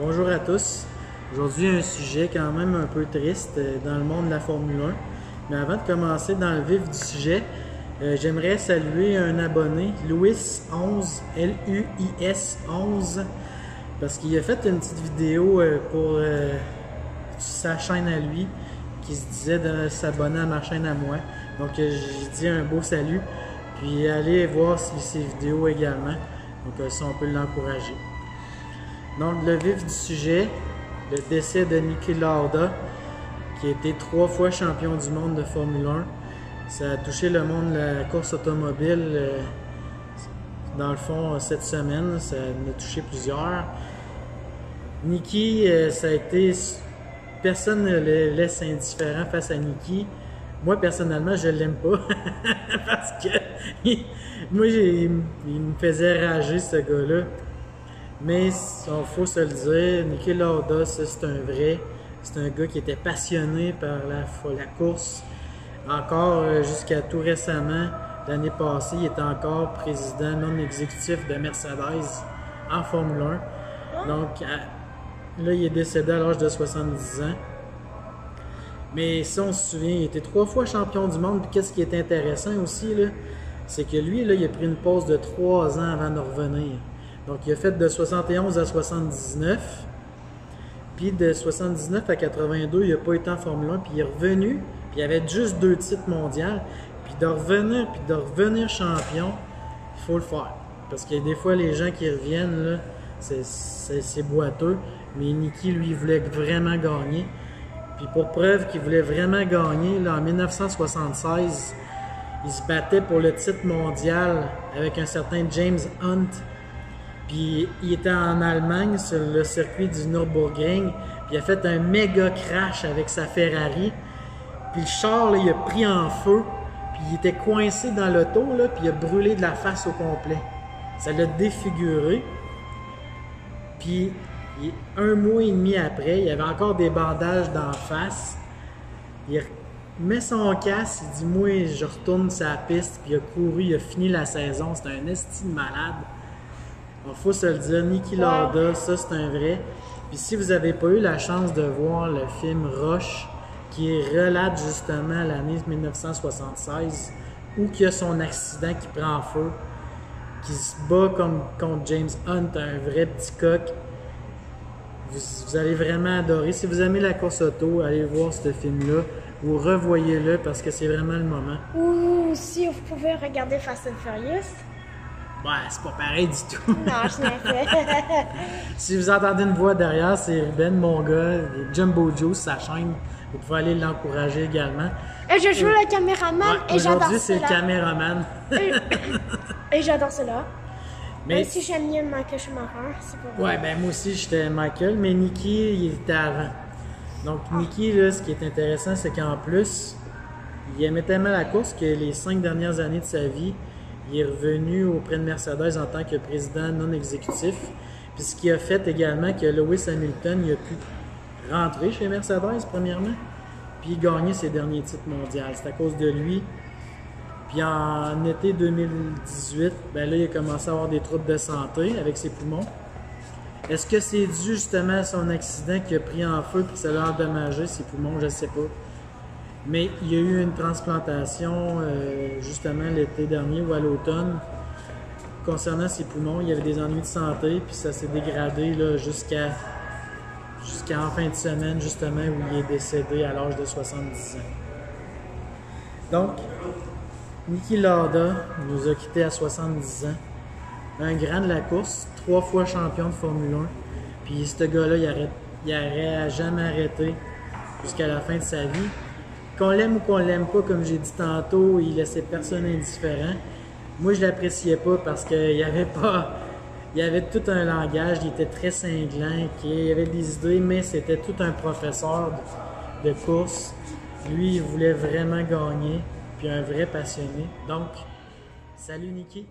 Bonjour à tous. Aujourd'hui, un sujet quand même un peu triste dans le monde de la Formule 1. Mais avant de commencer dans le vif du sujet, j'aimerais saluer un abonné, Louis11, L-U-I-S 11, parce qu'il a fait une petite vidéo pour sa chaîne à lui, qui se disait de s'abonner à ma chaîne à moi. Donc, j'ai dit un beau salut, puis allez voir ses vidéos également. Donc, ça, on peut l'encourager. Donc, le vif du sujet, le décès de Niki Lauda, qui a été 3 fois champion du monde de Formule 1. Ça a touché le monde de la course automobile, dans le fond, cette semaine. Ça en a touché plusieurs. Niki, ça a été... Personne ne le laisse indifférent face à Niki. Moi, personnellement, je l'aime pas. Parce que... moi, il me faisait rager, ce gars-là. Mais il faut se le dire, Niki Lauda, c'est un vrai. C'est un gars qui était passionné par la course. Encore jusqu'à tout récemment, l'année passée, il était encore président non exécutif de Mercedes en Formule 1. Donc là, il est décédé à l'âge de 70 ans. Mais si on se souvient, il était 3 fois champion du monde. Puis qu'est-ce qui est intéressant aussi, c'est que lui, là, il a pris une pause de 3 ans avant de revenir. Donc, il a fait de 71 à 79. Puis de 79 à 82, il n'a pas été en Formule 1. Puis il est revenu. Puis il avait juste 2 titres mondiaux. Puis de revenir champion, il faut le faire. Parce que des fois, les gens qui reviennent, là, c'est boiteux. Mais Niki, lui, il voulait vraiment gagner. Puis pour preuve qu'il voulait vraiment gagner, là, en 1976, il se battait pour le titre mondial avec un certain James Hunt. Puis il était en Allemagne sur le circuit du Nürburgring. Puis il a fait un méga crash avec sa Ferrari. Puis le char, là, il a pris en feu. Puis il était coincé dans l'auto, puis il a brûlé de la face au complet. Ça l'a défiguré. Puis 1 mois et demi après, il y avait encore des bandages d'en face. Il met son casque, il dit « Moi, je retourne sur la piste. » Puis il a couru, il a fini la saison. C'était un esti de malade. Il faut se le dire, Niki Lauda, ça c'est un vrai. Puis si vous n'avez pas eu la chance de voir le film Rush, qui relate justement l'année 1976, où il y a son accident qui prend feu, qui se bat contre James Hunt, un vrai petit coq, vous allez vraiment adorer. Si vous aimez la course auto, allez voir ce film-là, ou revoyez-le parce que c'est vraiment le moment. Ou si vous pouvez regarder Fast and Furious. Ouais, c'est pas pareil du tout. Non, je l'ai fait. Si vous entendez une voix derrière, c'est Ruben, mon gars, Jumbo Juice, sa chaîne. Vous pouvez aller l'encourager également. Et je joue le caméraman et j'adore cela. Aujourd'hui, c'est le caméraman. Et j'adore cela. Mais même si j'aime mieux Michael Schumacher, c'est pas vrai. Ouais, ben moi aussi, j'étais Michael, mais Niki, il était avant. Donc, Niki, là, ce qui est intéressant, c'est qu'en plus, il aimait tellement la course que les 5 dernières années de sa vie, il est revenu auprès de Mercedes en tant que président non exécutif. Puis ce qui a fait également que Lewis Hamilton il a pu rentrer chez Mercedes, premièrement, puis gagner ses derniers titres mondiaux. C'est à cause de lui. Puis en été 2018, ben là, il a commencé à avoir des troubles de santé avec ses poumons. Est-ce que c'est dû justement à son accident qui a pris en feu et que ça l'a endommagé ses poumons? Je ne sais pas. Mais il y a eu une transplantation justement l'été dernier ou à l'automne concernant ses poumons. Il y avait des ennuis de santé puis ça s'est dégradé jusqu'à en fin de semaine justement où il est décédé à l'âge de 70 ans. Donc, Niki Lauda nous a quittés à 70 ans. Un grand de la course, 3 fois champion de Formule 1. Puis ce gars-là, il n'aurait jamais arrêté jusqu'à la fin de sa vie. Qu'on l'aime ou qu'on l'aime pas, comme j'ai dit tantôt, il laissait personne indifférent. Moi, je l'appréciais pas parce qu'il y avait tout un langage, il était très cinglant, il avait des idées, mais c'était tout un professeur de course. Lui, il voulait vraiment gagner, puis un vrai passionné. Donc, salut Niki!